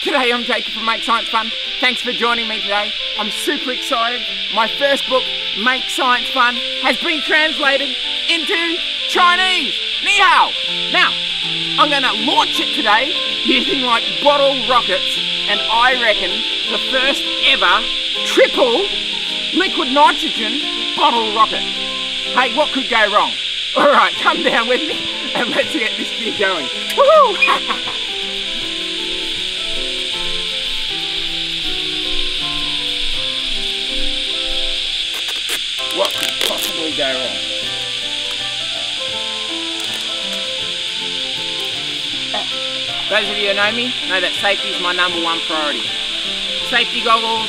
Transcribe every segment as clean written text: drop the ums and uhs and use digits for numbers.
G'day, I'm Jacob from Make Science Fun. Thanks for joining me today. I'm super excited. My first book, Make Science Fun, has been translated into Chinese. Ni hao. Now, I'm going to launch it today using like bottle rockets, and I reckon the first ever triple liquid nitrogen bottle rocket. Hey, what could go wrong? All right, come down with me and let's get this gear going. Woohoo! What could possibly go wrong? Those of you who know me know that safety is my #1 priority. Safety goggles,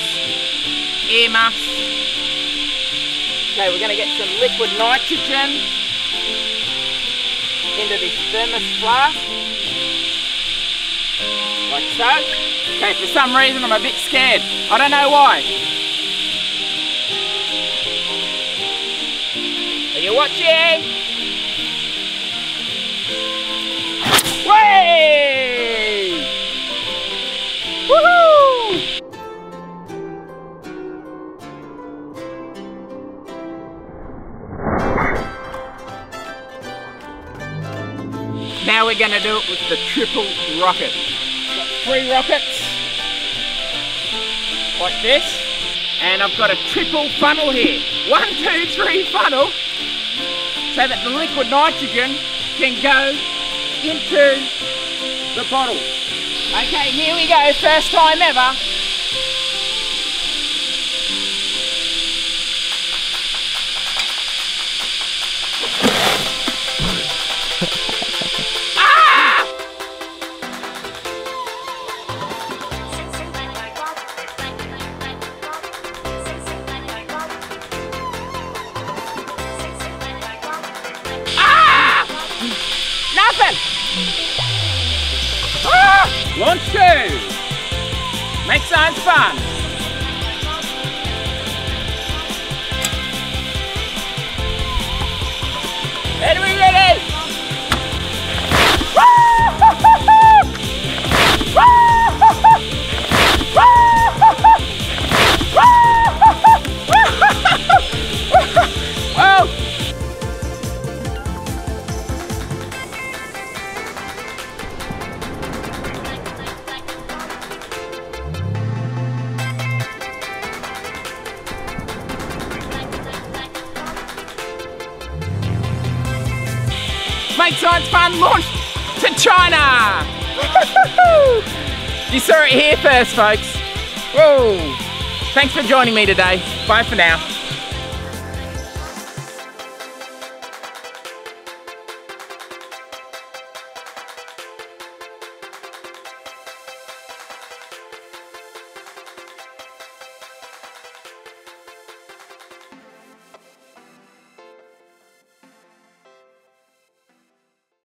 ear muffs. Okay, we're going to get some liquid nitrogen into this thermos flask, like so. Okay, for some reason I'm a bit scared. I don't know why. Are you watching? Way! Woohoo! Now we're going to do it with the triple rocket. Got 3 rockets, like this, and I've got a triple funnel here. 1, 2, 3 funnel, so that the liquid nitrogen can go into the bottle. Okay, here we go, first time ever. Nothing! Launch 2! Make science fun! Are we ready? Whoa! Make Science Fun launched to China! You saw it here first, folks. Whoa! Thanks for joining me today. Bye for now.